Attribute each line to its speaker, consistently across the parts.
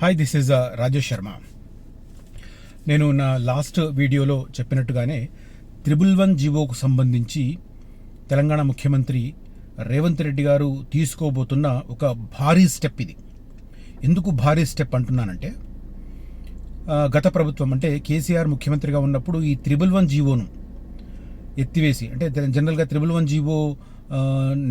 Speaker 1: Hi, this is Rajesh Sharma. నేను నా last వీడియోలో చెప్పినట్టుగానే 111 జీవోకు సంబంధించి తెలంగాణ ముఖ్యమంత్రి రేవంత్ రెడ్డి గారు తీసుకోబోతున్న ఒక భారీ స్టెప్ ఇది. ఎందుకు భారీ స్టెప్ అంటున్నానంటే, గత ప్రభుత్వం అంటే కేసీఆర్ ముఖ్యమంత్రిగా ఉన్నప్పుడు ఈ 111 జీవోను ఎత్తివేసి, అంటే జనరల్గా 111 జీవో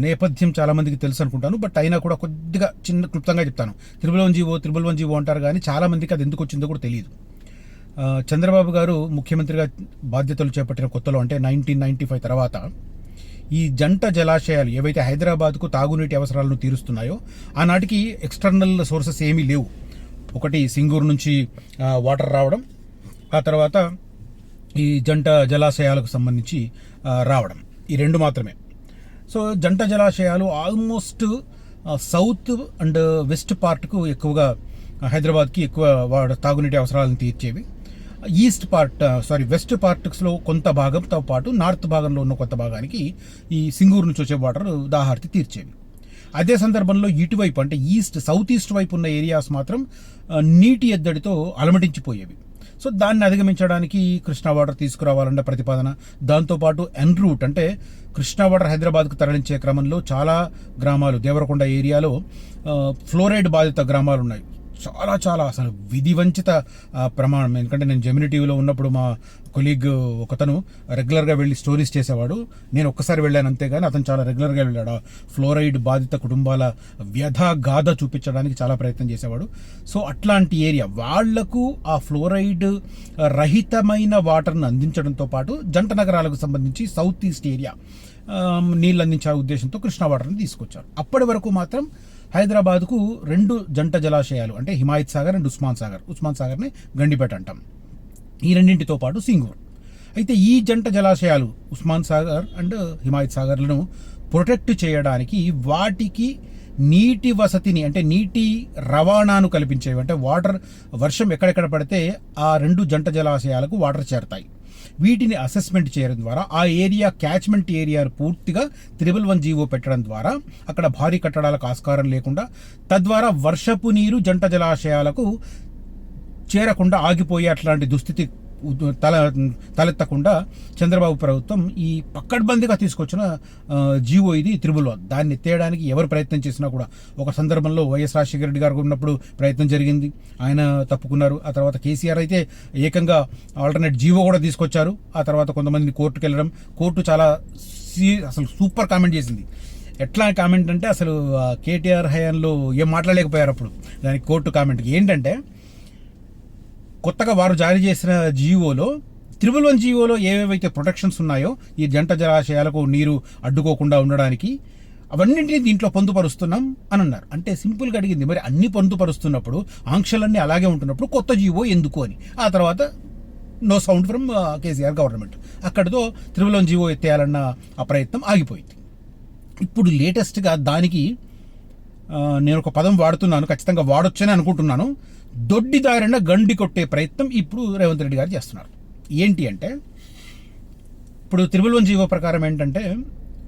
Speaker 1: నేపథ్యం చాలామందికి తెలుసు అనుకుంటాను, బట్ అయినా కూడా కొద్దిగా చిన్న క్లుప్తంగా చెప్తాను. 111 జీవో అంటారు, కానీ చాలామందికి అది ఎందుకు వచ్చిందో కూడా తెలియదు. చంద్రబాబు గారు ముఖ్యమంత్రిగా బాధ్యతలు చేపట్టిన కొత్తలో, అంటే 1995 తర్వాత, ఈ జంట జలాశయాలు ఏవైతే హైదరాబాద్కు తాగునీటి అవసరాలను తీరుస్తున్నాయో, ఆనాటికి ఎక్స్టర్నల్ సోర్సెస్ ఏమీ లేవు. ఒకటి సింగూరు నుంచి వాటర్ రావడం, ఆ తర్వాత ఈ జంట జలాశయాలకు సంబంధించి రావడం, ఈ రెండు మాత్రమే. సో జంట జలాశయాలు ఆల్మోస్ట్ సౌత్ అండ్ వెస్ట్ పార్ట్కు ఎక్కువగా, హైదరాబాద్కి ఎక్కువ తాగునీటి అవసరాలను తీర్చేవి. వెస్ట్ పార్ట్స్లో కొంత భాగంతో పాటు నార్త్ భాగంలో ఉన్న కొంత భాగానికి ఈ సింగూరు నుంచి వచ్చే వాటర్ దాహార్తి తీర్చేవి. అదే సందర్భంలో ఇటువైపు, అంటే సౌత్ ఈస్ట్ వైపు ఉన్న ఏరియాస్ మాత్రం నీటి ఎద్దడితో అలమటించిపోయేవి. సో దాన్ని అధిగమించడానికి కృష్ణా వాటర్ తీసుకురావాలన్న ప్రతిపాదన, దాంతోపాటు ఎన్ రూట్, అంటే కృష్ణా వాటర్ హైదరాబాద్కు తరలించే క్రమంలో చాలా గ్రామాలు, దేవరకొండ ఏరియాలో ఫ్లోరైడ్ బాధిత గ్రామాలు ఉన్నాయి. చాలా అసలు విధివంచిత ప్రమాణం. ఎందుకంటే నేను జెమిని టీవీలో ఉన్నప్పుడు మా కొలీగ్ ఒకతను రెగ్యులర్గా వెళ్ళి స్టోరీస్ చేసేవాడు. నేను ఒక్కసారి వెళ్ళాను అంతేగాని అతను చాలా రెగ్యులర్గా వెళ్ళాడు. ఫ్లోరైడ్ బాధిత కుటుంబాల వ్యధ గాథ చూపించడానికి చాలా ప్రయత్నం చేసేవాడు. సో అట్లాంటి ఏరియా వాళ్లకు ఆ ఫ్లోరైడ్ రహితమైన వాటర్ను అందించడంతో పాటు జంట నగరాలకు సంబంధించి సౌత్ ఈస్ట్ ఏరియా నీళ్ళు అందించే ఉద్దేశంతో కృష్ణా వాటర్ని తీసుకొచ్చారు. అప్పటి వరకు మాత్రం హైదరాబాద్కు 2 జంట జలాశయాలు, అంటే హిమాయత్ సాగర్ అండ్ ఉస్మాన్ సాగర్ని గండిపేట అంటాం, ఈ రెండింటితో పాటు సింగూరు. అయితే ఈ జంట జలాశయాలు ఉస్మాన్ సాగర్ అండ్ హిమాయత్ సాగర్లను ప్రొటెక్ట్ చేయడానికి, వాటికి నీటి వసతిని, అంటే నీటి రవాణాను కల్పించేవి, అంటే వర్షం ఎక్కడెక్కడ పడితే ఆ 2 జంట జలాశయాలకు వాటర్ చేరతాయి. వీటిని అసెస్మెంట్ చేయడం ద్వారా ఆ ఏరియా, క్యాచ్మెంట్ ఏరియాను పూర్తిగా 111 జీవో పెట్టడం ద్వారా అక్కడ భారీ కట్టడాలకు ఆస్కారం లేకుండా, తద్వారా వర్షపు నీరు జంట జలాశయాలకు చేరకుండా ఆగిపోయే అట్లాంటి దుస్థితి తలెత్తకుండా చంద్రబాబు ప్రభుత్వం ఈ పక్కడ్బందీగా తీసుకొచ్చిన జీవో ఇది 111. దాన్ని ఎత్తేయడానికి ఎవరు ప్రయత్నం చేసినా కూడా, ఒక సందర్భంలో వైఎస్ రాజశేఖర రెడ్డి గారు ఉన్నప్పుడు ప్రయత్నం జరిగింది, ఆయన తప్పుకున్నారు. ఆ తర్వాత కేసీఆర్ అయితే ఏకంగా ఆల్టర్నేట్ జీవో కూడా తీసుకొచ్చారు. ఆ తర్వాత కొంతమందిని కోర్టుకు వెళ్ళడం, కోర్టు చాలా అసలు సూపర్ కామెంట్ చేసింది. ఎట్లా కామెంట్ అంటే, అసలు కేటీఆర్ హయాంలో ఏం మాట్లాడలేకపోయారు అప్పుడు. దానికి కోర్టు కామెంట్ ఏంటంటే, కొత్తగా వారు జారీ చేసిన జీవోలో 111 జీవోలో ఏవేవైతే ప్రొటెక్షన్స్ ఉన్నాయో ఈ జంట జలాశయాలకు నీరు అడ్డుకోకుండా ఉండడానికి, అవన్నింటినీ దీంట్లో పొందుపరుస్తున్నాం అని అన్నారు. అంటే సింపుల్గా అడిగింది, మరి అన్ని పొందుపరుస్తున్నప్పుడు, ఆంక్షలన్నీ అలాగే ఉంటున్నప్పుడు కొత్త జీవో ఎందుకు అని. ఆ తర్వాత no sound from KCR government. అక్కడితో 111 జీవో ఎత్తేయాలన్న ఆ ప్రయత్నం ఆగిపోయింది. ఇప్పుడు లేటెస్ట్గా దానికి నేను ఒక పదం వాడుతున్నాను, ఖచ్చితంగా వాడొచ్చని అనుకుంటున్నాను, దొడ్డిదారిన గండి కొట్టే ప్రయత్నం ఇప్పుడు రేవంత్ రెడ్డి గారు చేస్తున్నారు. ఏంటి అంటే, ఇప్పుడు 111 జీవో ప్రకారం ఏంటంటే,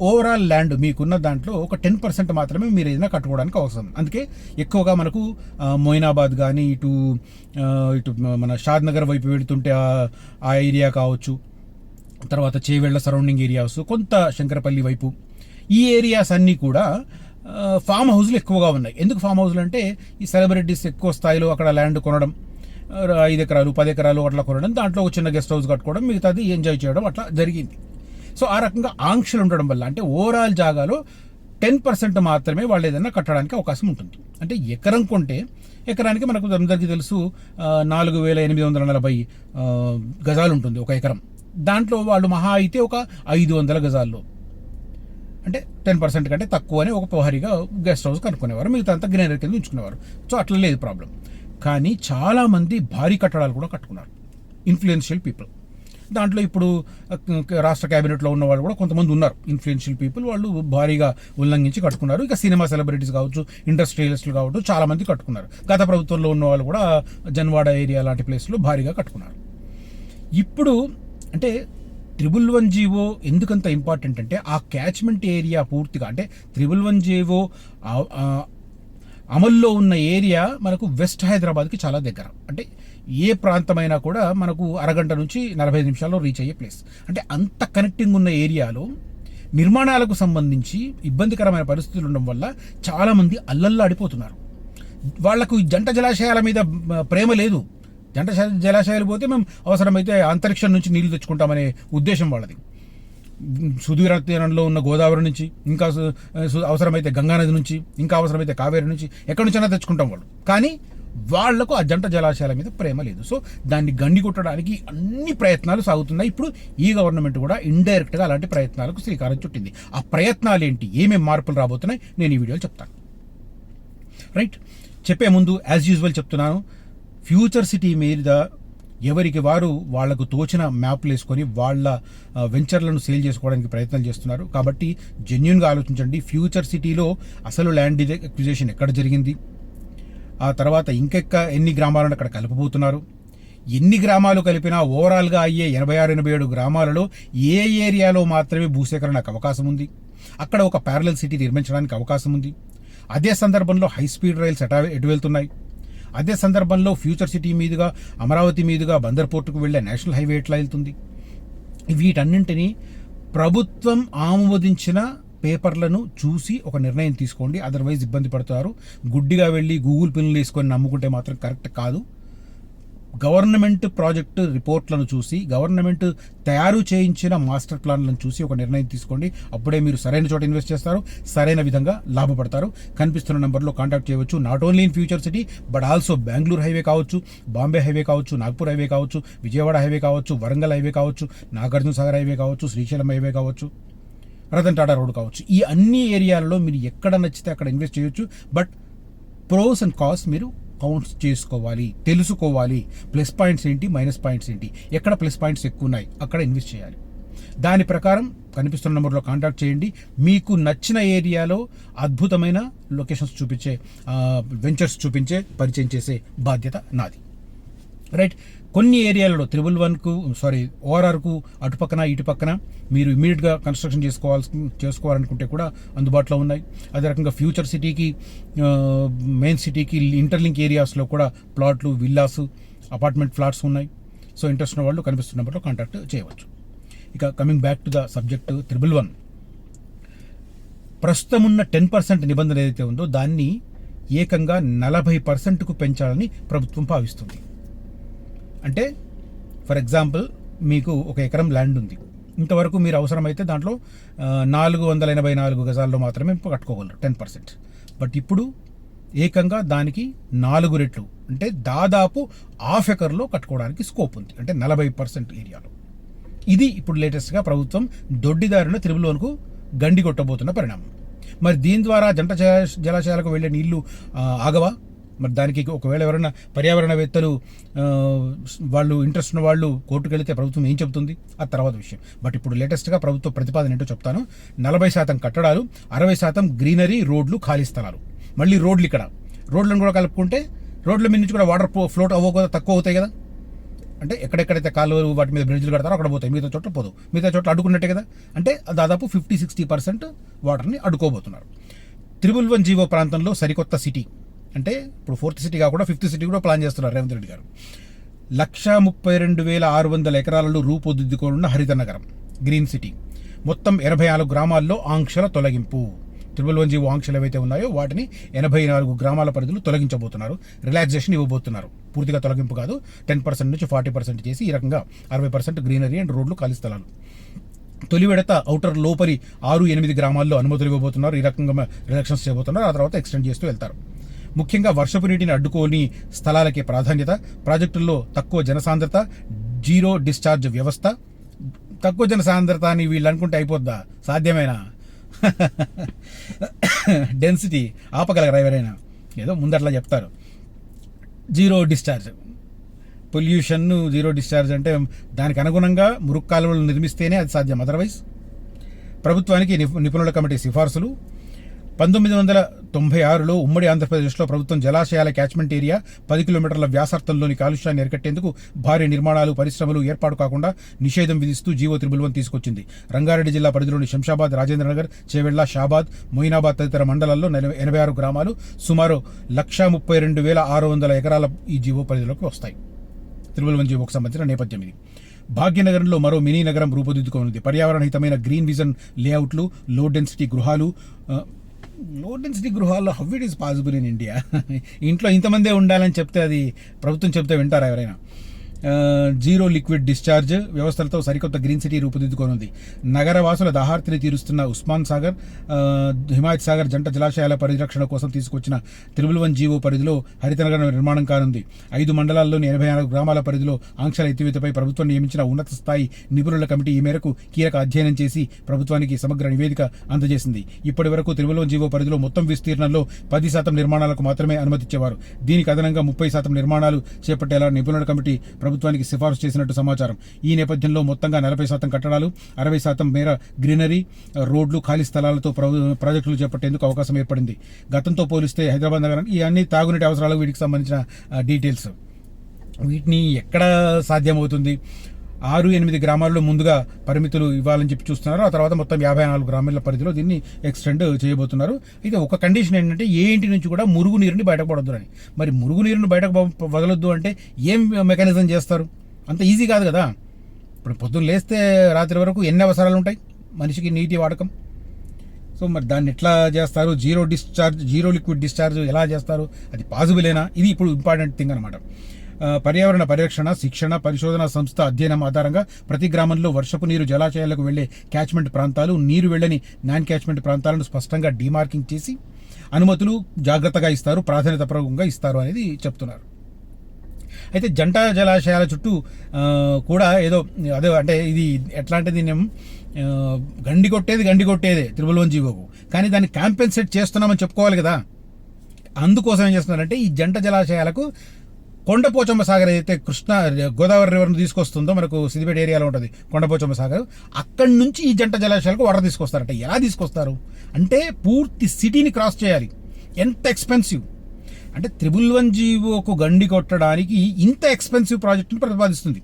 Speaker 1: ఓవరాల్ ల్యాండ్ మీకున్న దాంట్లో ఒక 10% మాత్రమే మీరు ఏదైనా కట్టుకోవడానికి అవసరం. అందుకే ఎక్కువగా మనకు మొయినాబాద్ కానీ, ఇటు మన షాద్ నగర్ వైపు వెళుతుంటే ఆ ఏరియా కావచ్చు, తర్వాత చేవేళ్ల సరౌండింగ్ ఏరియాస్, కొంత శంకరపల్లి వైపు, ఈ ఏరియాస్ అన్నీ కూడా ఫామ్ హౌస్లు ఎక్కువగా ఉన్నాయి. ఎందుకు ఫామ్ హౌస్లు అంటే, ఈ సెలబ్రిటీస్ ఎక్కువ స్థాయిలో అక్కడ ల్యాండ్ కొనడం, 5 ఎకరాలు 10 ఎకరాలు అట్లా కొనడం, దాంట్లో ఒక చిన్న గెస్ట్ హౌస్ కట్టుకోవడం, మిగతాది ఎంజాయ్ చేయడం, అట్లా జరిగింది. సో ఆ రకంగా ఆంక్షలు ఉండడం వల్ల, అంటే ఓవరాల్ జాగాలో 10% మాత్రమే వాళ్ళు ఏదైనా కట్టడానికి అవకాశం ఉంటుంది. అంటే ఎకరం కొంటే, ఎకరానికి మనకు అందరికీ తెలుసు 4,840 గజాలు ఉంటుంది ఒక ఎకరం. దాంట్లో వాళ్ళు మహా అయితే ఒక 500 గజాల్లో, అంటే 10% కంటే తక్కువ అని ఒక ప్రహరీగా గెస్ట్ హౌస్ కనుక్కునేవారు, మిగతా అంతా గ్రీనరీ కింద ఉంచుకునేవారు. సో అట్లా లేదు ప్రాబ్లం. కానీ చాలామంది భారీ కట్టడాలు కూడా కట్టుకున్నారు, ఇన్ఫ్లుయెన్షియల్ పీపుల్. దాంట్లో ఇప్పుడు రాష్ట్ర క్యాబినెట్లో ఉన్న వాళ్ళు కూడా కొంతమంది ఉన్నారు, ఇన్ఫ్లుయెన్షియల్ పీపుల్. వాళ్ళు భారీగా ఉల్లంఘించి కట్టుకున్నారు. ఇక సినిమా సెలబ్రిటీస్ కావచ్చు, ఇండస్ట్రియలిస్టులు కావచ్చు, చాలామంది కట్టుకున్నారు. గత ప్రభుత్వంలో ఉన్న వాళ్ళు కూడా జన్వాడ ఏరియా లాంటి ప్లేస్లో భారీగా కట్టుకున్నారు. ఇప్పుడు అంటే 111 జీవో ఎందుకంత ఇంపార్టెంట్ అంటే, ఆ క్యాచ్మెంట్ ఏరియా పూర్తిగా, అంటే 111 జీవో అమల్లో ఉన్న ఏరియా మనకు వెస్ట్ హైదరాబాద్కి చాలా దగ్గర. అంటే ఏ ప్రాంతమైనా కూడా మనకు అరగంట నుంచి 45 నిమిషాల్లో రీచ్ అయ్యే ప్లేస్. అంటే అంత కనెక్టింగ్ ఉన్న ఏరియాలో నిర్మాణాలకు సంబంధించి ఇబ్బందికరమైన పరిస్థితులు ఉండడం వల్ల చాలామంది అల్లల్లాడిపోతున్నారు. వాళ్లకు జంట జలాశయాల మీద ప్రేమ లేదు. జంట జలాశయాలు పోతే మేము అవసరమైతే అంతరిక్షం నుంచి నీళ్లు తెచ్చుకుంటామనే ఉద్దేశం వాళ్ళది. సుదూర తీరంలో ఉన్న గోదావరి నుంచి, ఇంకా అవసరమైతే గంగానది నుంచి, ఇంకా అవసరమైతే కావేరి నుంచి, ఎక్కడి నుంచైనా తెచ్చుకుంటాం వాళ్ళు. కానీ వాళ్లకు ఆ జంట జలాశయాల మీద ప్రేమ లేదు. సో దాన్ని గండి కొట్టడానికి అన్ని ప్రయత్నాలు సాగుతున్నాయి. ఇప్పుడు ఈ గవర్నమెంట్ కూడా ఇండైరెక్ట్గా అలాంటి ప్రయత్నాలకు శ్రీకారం చుట్టింది. ఆ ప్రయత్నాలు ఏంటి, ఏమేమి మార్పులు రాబోతున్నాయి, నేను ఈ వీడియోలో చెప్తాను. రైట్, చెప్పే ముందు యాజ్ యూజువల్ చెప్తున్నాను, ఫ్యూచర్ సిటీ మీద ఎవరికి వారు వాళ్లకు తోచిన మ్యాప్లు వేసుకొని వాళ్ళ వెంచర్లను సేల్ చేసుకోవడానికి ప్రయత్నాలు చేస్తున్నారు. కాబట్టి జెన్యూన్గా ఆలోచించండి. ఫ్యూచర్ సిటీలో అసలు ల్యాండ్ అక్విజిషన్ ఎక్కడ జరిగింది, ఆ తర్వాత ఎన్ని గ్రామాలను అక్కడ కలపబోతున్నారు, ఎన్ని గ్రామాలు కలిపినా ఓవరాల్గా అయ్యే 86-87 గ్రామాలలో ఏ ఏరియాలో మాత్రమే భూసేకరణకు అవకాశం ఉంది, అక్కడ ఒక ప్యారలల్ సిటీ నిర్మించడానికి అవకాశం ఉంది. అదే సందర్భంలో హై స్పీడ్ రైల్స్ ఎటు వెళ్తున్నాయి, అదే సందర్భంలో ఫ్యూచర్ సిటీ మీదుగా అమరావతి మీదుగా బందర్ పోర్టుకు వెళ్లే నేషనల్ హైవే ఎట్లా వెళ్తుంది. వీటన్నింటినీ ప్రభుత్వం ఆమోదించిన పేపర్లను చూసి ఒక నిర్ణయం తీసుకోండి. అదర్వైజ్ ఇబ్బంది పడతారు. గుడ్డిగా వెళ్ళి గూగుల్ పిన్నులు వేసుకొని నమ్ముకుంటే మాత్రం కరెక్ట్ కాదు. గవర్నమెంట్ ప్రాజెక్టు రిపోర్ట్లను చూసి, గవర్నమెంట్ తయారు చేయించిన మాస్టర్ ప్లాన్లను చూసి ఒక నిర్ణయం తీసుకోండి. అప్పుడే మీరు సరైన చోట ఇన్వెస్ట్ చేస్తారు, సరైన విధంగా లాభపడతారు. కనిపిస్తున్న నెంబర్లో కాంటాక్ట్ చేయవచ్చు. Not only in future city but also Bengaluru highway కావచ్చు, బాంబే హైవే కావచ్చు, నాగ్పూర్ హైవే కావచ్చు, విజయవాడ హైవే కావచ్చు, వరంగల్ హైవే కావచ్చు, నాగార్జున సాగర్ హైవే కావచ్చు, శ్రీశైలం హైవే కావచ్చు, రతన్ టాటా రోడ్ కావచ్చు. ఈ అన్ని ఏరియాలలో మీరు ఎక్కడ నచ్చితే అక్కడ ఇన్వెస్ట్ చేయొచ్చు. బట్ ప్రోస్ అండ్ కాస్ట్ మీరు కౌంట్స్ చేసుకోవాలి, తెలుసుకోవాలి. ప్లస్ పాయింట్స్ ఏంటి, మైనస్ పాయింట్స్ ఏంటి, ఎక్కడ ప్లస్ పాయింట్స్ ఎక్కువ ఉన్నాయి అక్కడ ఇన్వెస్ట్ చేయాలి. దాని ప్రకారం కనిపిస్తున్న నెంబర్లో కాంటాక్ట్ చేయండి. మీకు నచ్చిన ఏరియాలో అద్భుతమైన లొకేషన్స్ చూపించే, వెంచర్స్ చూపించే, పరిచయం చేసే బాధ్యత నాది. రైట్, కొన్ని ఏరియాలలో 111కు ఓఆర్ఆర్కు అటుపక్కన ఇటుపక్కన మీరు ఇమీడియట్గా కన్స్ట్రక్షన్ చేసుకోవాలనుకుంటే కూడా అందుబాటులో ఉన్నాయి. అదే రకంగా ఫ్యూచర్ సిటీకి, మెయిన్ సిటీకి ఇంటర్లింక్ ఏరియాస్లో కూడా ప్లాట్లు, విల్లాస్, అపార్ట్మెంట్ ఫ్లాట్స్ ఉన్నాయి. సో ఇంట్రెస్ట్ ఉన్న వాళ్ళు కనిపిస్తున్న నెంబర్లో కాంటాక్ట్ చేయవచ్చు. ఇక coming back to the subject 111, ప్రస్తుతం ఉన్న 10% నిబంధన ఏదైతే ఉందో దాన్ని ఏకంగా 40%కు పెంచాలని ప్రభుత్వం భావిస్తుంది. అంటే ఫర్ ఎగ్జాంపుల్ మీకు 1 ఎకరం ల్యాండ్ ఉంది. ఇంతవరకు మీరు అవసరమైతే దాంట్లో 484 గజాల్లో మాత్రమే కట్టుకోగలరు 10%. బట్ ఇప్పుడు ఏకంగా దానికి 4 రెట్లు, అంటే దాదాపు ½ ఎకర్లో కట్టుకోవడానికి స్కోప్ ఉంది. అంటే 40% ఏరియాలో. ఇది ఇప్పుడు లేటెస్ట్గా ప్రభుత్వం దొడ్డిదారిన 111కు గండి కొట్టబోతున్న పరిణామం. మరి దీని ద్వారా జంట జలాశయాలకు వెళ్లే నీళ్లు ఆగవా? మరి దానికి ఒకవేళ ఎవరైనా పర్యావరణవేత్తలు వాళ్ళు ఇంట్రెస్ట్ ఉన్న వాళ్ళు కోర్టుకు వెళితే ప్రభుత్వం ఏం చెబుతుంది ఆ తర్వాత విషయం. బట్ ఇప్పుడు లేటెస్ట్గా ప్రభుత్వ ప్రతిపాదన ఏంటో చెప్తాను. 40% కట్టడాలు, 60% గ్రీనరీ, రోడ్లు, ఖాళీ స్థలాలు. మళ్ళీ రోడ్లు, ఇక్కడ రోడ్లను కూడా కలుపుకుంటే రోడ్ల మీద నుంచి కూడా వాటర్ ఫ్లోట్ అవ్వకపోతే తక్కువ అవుతాయి కదా. అంటే ఎక్కడెక్కడైతే కాలువలు వాటి మీద బ్రిడ్జ్లు కడతారో అక్కడ పోతాయి, మిగతా చోట్ల పోదు. మిగతా చోట్ల అడ్డుకున్నట్టే కదా. అంటే దాదాపు 50-60% వాటర్ని అడ్డుకోబోతున్నారు. 111 జీవో ప్రాంతంలో సరికొత్త సిటీ, అంటే ఇప్పుడు 4th సిటీ కాకుండా 5th సిటీ కూడా ప్లాన్ చేస్తున్నారు రేవంత్ రెడ్డి గారు. 132,600 ఎకరాలలో రూపుదిద్దుకోనున్న హరిత నగరం, గ్రీన్ సిటీ. మొత్తం 84 గ్రామాల్లో ఆంక్షల తొలగింపు. 111 జీవో ఆంక్షలు ఏవైతే ఉన్నాయో వాటిని 84 గ్రామాల పరిధిలో తొలగించబోతున్నారు. రిలాక్సేషన్ ఇవ్వబోతున్నారు. పూర్తిగా తొలగింపు కాదు, 10% నుంచి 40% చేసి ఈ రకంగా 60% గ్రీనరీ అండ్ రోడ్లు, ఖాళీ స్థలాలు. తొలి విడత ఔటర్ లోపలి 6-8 గ్రామాల్లో అనుమతులు ఇవ్వబోతున్నారు. ఈ రకంగా రిడక్షన్స్ చేయబోతున్నారు. ఆ తర్వాత ఎక్స్టెండ్ చేస్తూ వెళ్తారు. ముఖ్యంగా వర్షపు నీటిని అడ్డుకోని స్థలాలకే ప్రాధాన్యత. ప్రాజెక్టుల్లో తక్కువ జనసాంద్రత, జీరో డిశ్చార్జ్ వ్యవస్థ. తక్కువ జనసాంద్రత అని వీళ్ళు అనుకుంటే అయిపోద్దా? సాధ్యమేనా? డెన్సిటీ ఆపగలగరా ఎవరైనా? ఏదో ముందట్లా చెప్తారు. Zero discharge, pollution zero discharge అంటే దానికి అనుగుణంగా మురుగు కాలువలు నిర్మిస్తేనే అది సాధ్యం. అదర్వైజ్ ప్రభుత్వానికి నిపుణుల కమిటీ సిఫార్సులు. 1996లో ఉమ్మడి ఆంధ్రప్రదేశ్లో ప్రభుత్వం జలాశయాల క్యాచ్మెంట్ ఏరియా 10 కిలోమీటర్ల వ్యాసార్థంలోని కాలుష్యాన్ని అరికట్టేందుకు భారీ నిర్మాణాలు, పరిశ్రమలు ఏర్పాటు కాకుండా నిషేధం విధిస్తూ జీవో 1 తీసుకొచ్చింది. రంగారెడ్డి జిల్లా పరిధిలోని శంషాబాద్, రాజేంద్రనగర్, చేవెళ్ల, షాబాద్, మొయినాబాద్ తదితర మండలాల్లో 86 గ్రామాలు, సుమారు 132,600 ఎకరాల ఈ జీవో పరిధిలోకి వస్తాయి. 1 జీవోకు సంబంధించిన నేపథ్యం ఇది. భాగ్యనగరంలో మరో మినీ నగరం రూపుదిద్దుకోనుంది. పర్యావరణ హితమైన గ్రీన్ విజన్ లేఅవుట్లు, లో డెన్సిటీ గృహాల్లో how it is possible in India? ఇంట్లో ఇంతమందే ఉండాలని చెప్తే అది ప్రభుత్వం చెప్తే వింటారా ఎవరైనా? జీరో లిక్విడ్ డిశ్చార్జ్ వ్యవస్థలతో సరికొత్త గ్రీన్ సిటీ రూపుదిద్దుకోనుంది. నగరవాసుల దాహార్తిని తీరుస్తున్న ఉస్మాన్ సాగర్, హిమాయత్ సాగర్ జంట జలాశయాల పరిరక్షణ కోసం తీసుకొచ్చిన 1 జీవో పరిధిలో హరితనగరం నిర్మాణం కానుంది. 5 మండలాల్లోని 84 గ్రామాల పరిధిలో ఆంక్షల ఎత్తివేతపై ప్రభుత్వం నియమించిన ఉన్నత స్థాయి నిపుణుల కమిటీ ఈ మేరకు కీలక అధ్యయనం చేసి ప్రభుత్వానికి సమగ్ర నివేదిక అందజేసింది. ఇప్పటి వరకు 1 జీవో పరిధిలో మొత్తం విస్తీర్ణంలో 10% నిర్మాణాలకు మాత్రమే అనుమతిచ్చేవారు. దీనికి అదనంగా 30% నిర్మాణాలు చేపట్టేలా నిపుణుల కమిటీ ప్రభుత్వానికి సిఫార్సు చేసినట్టు సమాచారం. ఈ నేపథ్యంలో మొత్తంగా 40% కట్టడాలు, 60% మేర గ్రీనరీ, రోడ్లు, ఖాళీ స్థలాలతో ప్రాజెక్టులు చేపట్టేందుకు అవకాశం ఏర్పడింది. గతంతో పోలిస్తే హైదరాబాద్ నగరం ఈ అన్ని తాగునీటి అవసరాలకు వీటికి సంబంధించిన డీటెయిల్స్. వీటిని ఎక్కడ సాధ్యమవుతుంది? 6-8 గ్రామాల్లో ముందుగా పరిమితులు ఇవ్వాలని చెప్పి చూస్తున్నారు. ఆ తర్వాత మొత్తం 54 గ్రామాల పరిధిలో దీన్ని ఎక్స్టెండ్ చేయబోతున్నారు. అయితే ఒక కండిషన్ ఏంటంటే ఏ ఇంటి నుంచి కూడా మురుగు నీరుని బయటకు పడొద్దు అని. మరి మురుగు నీరుని బయటకు వదలొద్దు అంటే ఏం మెకానిజం చేస్తారు? అంత ఈజీ కాదు కదా. ఇప్పుడు పొద్దున్న లేస్తే రాత్రి వరకు ఎన్ని అవసరాలు ఉంటాయి మనిషికి నీటి వాడకం. సో మరి దాన్ని ఎట్లా చేస్తారు? జీరో లిక్విడ్ డిశ్చార్జ్ ఎలా చేస్తారు? అది పాసిబులేనా? ఇది ఇప్పుడు ఇంపార్టెంట్ థింగ్ అనమాట. పర్యావరణ పరిరక్షణ, శిక్షణ, పరిశోధన సంస్థ అధ్యయనం ఆధారంగా ప్రతి గ్రామంలో వర్షపు నీరు జలాశయాలకు వెళ్లే క్యాచ్మెంట్ ప్రాంతాలు, నీరు వెళ్లని నాన్ క్యాచ్మెంట్ ప్రాంతాలను స్పష్టంగా డీమార్కింగ్ చేసి అనుమతులు జాగ్రత్తగా ఇస్తారు, ప్రాధాన్యతపూర్వకంగా ఇస్తారు అనేది చెప్తున్నారు. అయితే జంట జలాశయాల చుట్టూ కూడా ఏదో అదే అంటే ఇది ఎట్లాంటిది గండి కొట్టేదే 1 జీవోకు. కానీ దాన్ని కాంపెన్సేట్ చేస్తున్నామని చెప్పుకోవాలి కదా. అందుకోసం ఏం చేస్తున్నారంటే ఈ జంట జలాశయాలకు కొండపోచమ్మ సాగర్ ఏదైతే గోదావరి రివర్ను తీసుకొస్తుందో, మనకు సిద్దిపేట ఏరియాలో ఉంటుంది కొండపోచమ్మ సాగర్, అక్కడి నుంచి ఈ జంట జలాశయాలకు వాటర్ తీసుకొస్తారంట. ఎలా తీసుకొస్తారు అంటే పూర్తి సిటీని క్రాస్ చేయాలి. ఎంత ఎక్స్పెన్సివ్ అంటే 1 జీవోకు గండి కొట్టడానికి ఇంత ఎక్స్పెన్సివ్ ప్రాజెక్టును ప్రతిపాదిస్తుంది.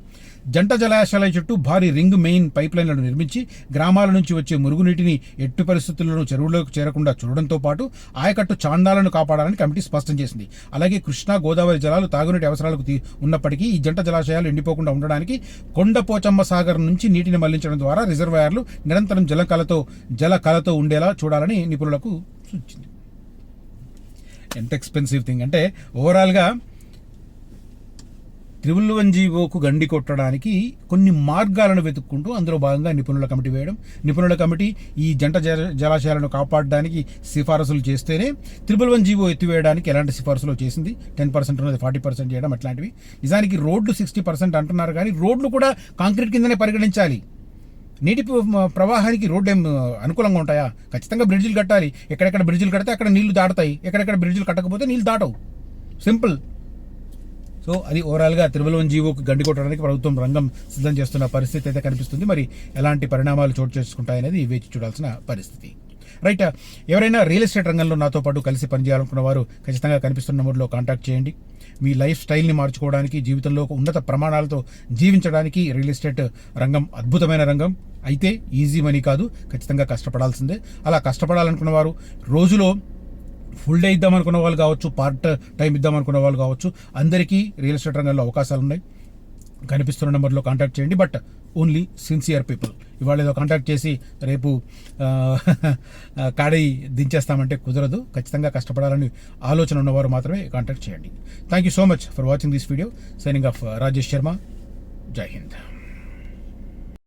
Speaker 1: జంట జలాశయాల చుట్టూ భారీ రింగ్ మెయిన్ పైప్ లైన్లను నిర్మించి గ్రామాల నుంచి వచ్చే మురుగునీటిని ఎట్టి పరిస్థితుల్లోనూ చెరువులోకి చేరకుండా చూడడంతో పాటు ఆయకట్టు చాండాలను కాపాడాలని కమిటీ స్పష్టం చేసింది. అలాగే కృష్ణా, గోదావరి జలాలు తాగునీటి అవసరాలకు ఉన్నప్పటికీ ఈ జంట జలాశయాలు ఎండిపోకుండా ఉండడానికి కొండపోచమ్మ సాగర్ నుంచి నీటిని మళ్లించడం ద్వారా రిజర్వాయర్లు నిరంతరం జల కళతో ఉండేలా చూడాలని నిపుణులకు సూచించింది. ఎంత ఎక్స్పెన్సివ్ థింగ్ అంటే ఓవరాల్గా 1 జీవోకు గండి కొట్టడానికి కొన్ని మార్గాలను వెతుక్కుంటూ అందులో భాగంగా నిపుణుల కమిటీ వేయడం. నిపుణుల కమిటీ ఈ జంట జలాశయాలను కాపాడడానికి సిఫారసులు చేస్తేనే 1 జీవో ఎత్తివేయడానికి ఎలాంటి సిఫారసులు చేసింది. 10% ఉన్నది 40% చేయడం అట్లాంటివి. నిజానికి రోడ్లు 60% అంటున్నారు, కానీ రోడ్లు కూడా కాంక్రీట్ కిందనే పరిగణించాలి. నీటి ప్రవాహానికి రోడ్డు ఏం అనుకూలంగా ఉంటాయా? ఖచ్చితంగా బ్రిడ్జిలు కట్టాలి. ఎక్కడెక్కడ బ్రిడ్జిలు కడితే అక్కడ నీళ్లు దాటుతాయి, ఎక్కడెక్కడ బ్రిడ్జిలు కట్టకపోతే నీళ్లు దాటవు. సింపుల్. సో అది ఓవరాల్గా 1 జీవోకు గండి కొట్టడానికి ప్రభుత్వం రంగం సిద్ధం చేస్తున్న పరిస్థితి అయితే కనిపిస్తుంది. మరి ఎలాంటి పరిణామాలు చోటు చేసుకుంటాయనేది వేచి చూడాల్సిన పరిస్థితి. రైట్. ఎవరైనా రియల్ ఎస్టేట్ రంగంలో నాతో పాటు కలిసి పనిచేయాలనుకున్న వారు ఖచ్చితంగా కనిపిస్తున్న నెంబర్లో కాంటాక్ట్ చేయండి. మీ లైఫ్ స్టైల్ని మార్చుకోవడానికి, జీవితంలో ఉన్నత ప్రమాణాలతో జీవించడానికి రియల్ ఎస్టేట్ రంగం అద్భుతమైన రంగం. అయితే ఈజీ మనీ కాదు, ఖచ్చితంగా కష్టపడాల్సిందే. అలా కష్టపడాలనుకున్న వారు రోజులో ఫుల్ డే ఇద్దామనుకున్న వాళ్ళు కావచ్చు, పార్ట్ టైం ఇద్దామనుకున్న వాళ్ళు కావచ్చు, అందరికీ రియల్ ఎస్టేట్ రంగంలో అవకాశాలు ఉన్నాయి. కనిపిస్తున్న నెంబర్లో కాంటాక్ట్ చేయండి. But only sincere people. ఇవాళ ఏదో కాంటాక్ట్ చేసి రేపు కాడి దించేస్తామంటే కుదరదు. ఖచ్చితంగా కష్టపడాలని ఆలోచన ఉన్నవారు మాత్రమే కాంటాక్ట్ చేయండి. Thank you so much for watching this video. Signing off Rajesh Sharma. జై హింద్.